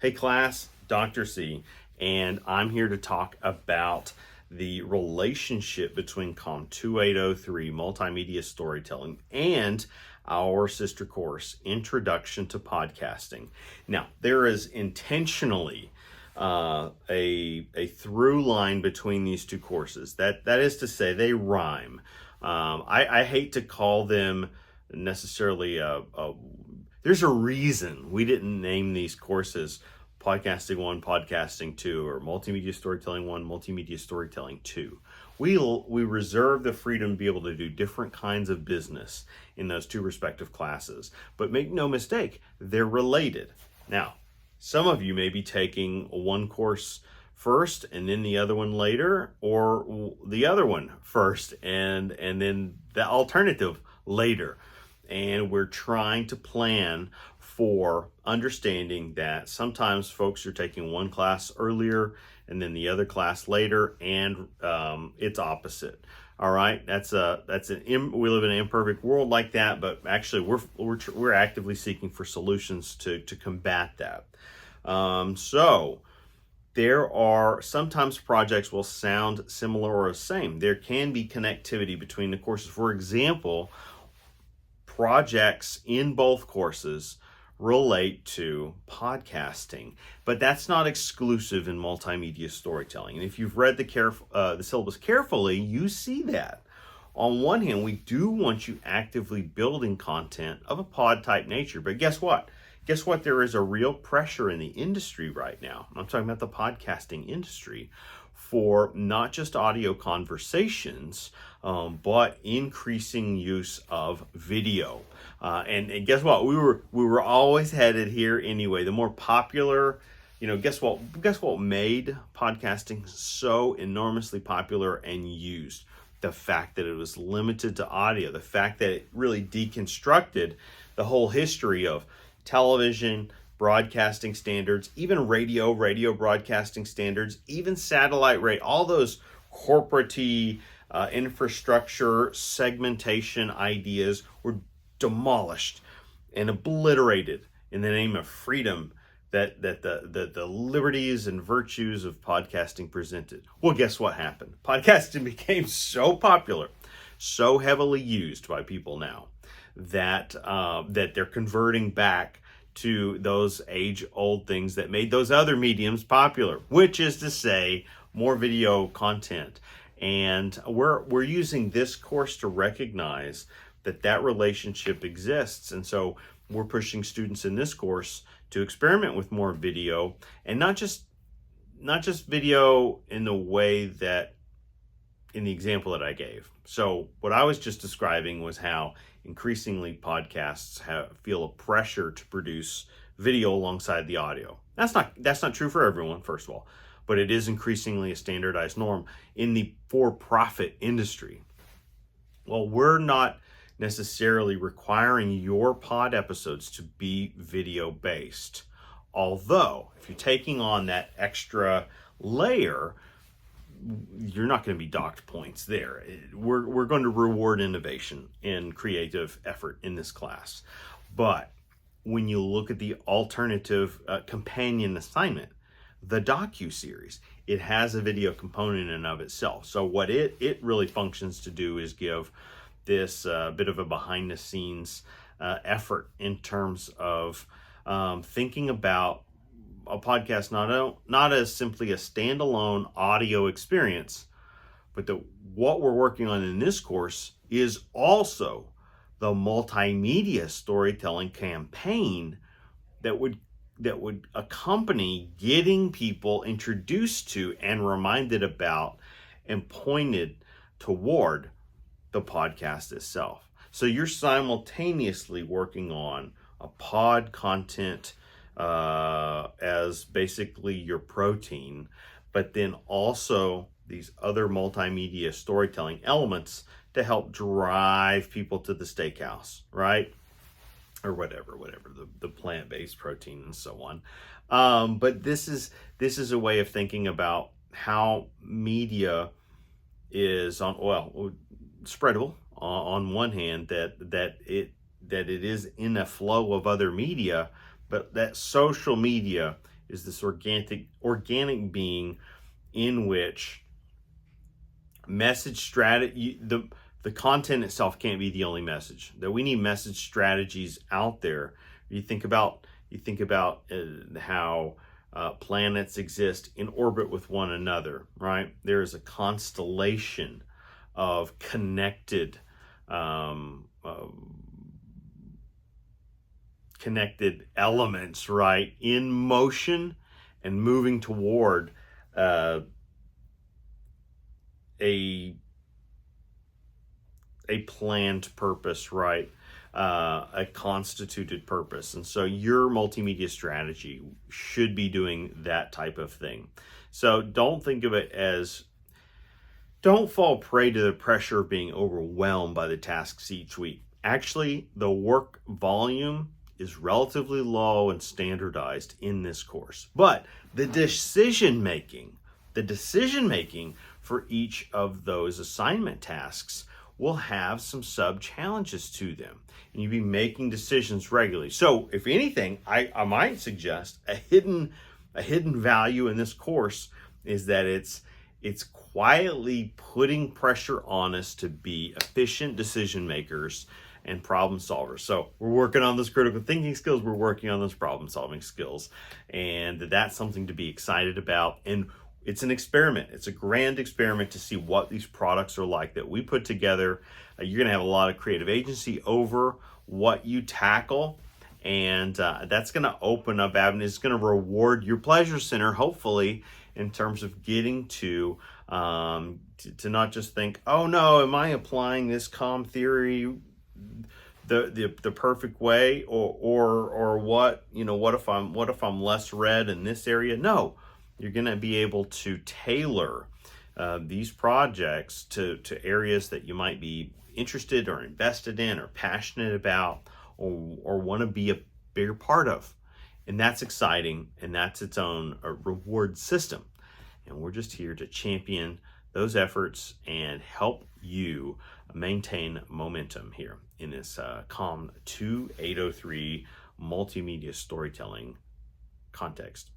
Hey class, Dr. C, and I'm here to talk about the relationship between COM 2803 Multimedia Storytelling and our sister course, Introduction to Podcasting. Now, there is intentionally a through line between these two courses. That is to say, they rhyme. I hate to call them necessarily there's a reason we didn't name these courses Podcasting 1, Podcasting 2, or Multimedia Storytelling 1, Multimedia Storytelling 2. We reserve the freedom to be able to do different kinds of business in those two respective classes. But make no mistake, they're related. Now, some of you may be taking one course first and then the other one later, or the other one first and then the alternative later. And we're trying to plan for understanding that sometimes folks are taking one class earlier and then the other class later, and it's opposite. All right, we live in an imperfect world like that, but actually we're actively seeking for solutions to combat that. So there are sometimes projects will sound similar or the same. There can be connectivity between the courses. For example, projects in both courses relate to podcasting, but that's not exclusive in multimedia storytelling. And if you've read the syllabus carefully, you see that. On one hand, we do want you actively building content of a pod type nature, but guess what? There is a real pressure in the industry right now. I'm talking about the podcasting industry for not just audio conversations, but increasing use of video. And guess what? We were always headed here anyway. The more popular, guess what made podcasting so enormously popular and used? The fact that it was limited to audio, the fact that it really deconstructed the whole history of television, broadcasting standards, even radio broadcasting standards, even satellite radio, all those corporate-y infrastructure segmentation ideas were demolished and obliterated in the name of freedom that the liberties and virtues of podcasting presented. Well, guess what happened? Podcasting became so popular, so heavily used by people now that they're converting back to those age-old things that made those other mediums popular, which is to say more video content. And we're using this course to recognize that relationship exists. And so we're pushing students in this course to experiment with more video, and not just video in the way that in the example that I gave. So what I was just describing was how increasingly podcasts feel a pressure to produce video alongside the audio. That's not true for everyone, first of all, but it is increasingly a standardized norm in the for-profit industry. Well, we're not necessarily requiring your pod episodes to be video based. Although, if you're taking on that extra layer, you're not going to be docked points there. We're going to reward innovation and creative effort in this class. But when you look at the alternative companion assignment, the docu-series, it has a video component in and of itself. So what it really functions to do is give this bit of a behind the scenes effort in terms of thinking about a podcast not as simply a standalone audio experience, but what we're working on in this course is also the multimedia storytelling campaign that would accompany getting people introduced to and reminded about and pointed toward the podcast itself. So you're simultaneously working on a pod content as basically your protein, but then also these other multimedia storytelling elements to help drive people to the steakhouse, right? Or whatever, the plant-based protein and so on. But this is a way of thinking about how media is spreadable on one hand, that it is in a flow of other media, but that social media is this organic being in which message strategy, the content itself can't be the only message. That we need message strategies out there. You think about how planets exist in orbit with one another, right? There is a constellation of connected connected elements, right, in motion and moving toward a planned purpose, right? A constituted purpose. And so your multimedia strategy should be doing that type of thing. So don't think of it as, don't fall prey to the pressure of being overwhelmed by the tasks each week. Actually, the work volume is relatively low and standardized in this course. But the decision making for each of those assignment tasks will have some sub challenges to them, and you'll be making decisions regularly. So if anything, I might suggest a hidden value in this course is that it's quietly putting pressure on us to be efficient decision makers and problem solvers. So we're working on those critical thinking skills, we're working on those problem solving skills, and that's something to be excited about. And it's an experiment. It's a grand experiment to see what these products are like that we put together. You're going to have a lot of creative agency over what you tackle, and that's going to open up avenues. It's going to reward your pleasure center, hopefully, in terms of getting to not just think, oh no, am I applying this comm theory the perfect way, or what, what if I'm less red in this area? No. You're going to be able to tailor these projects to areas that you might be interested or invested in or passionate about or want to be a bigger part of. And that's exciting, and that's its own reward system. And we're just here to champion those efforts and help you maintain momentum here in this COM 2803 multimedia storytelling context.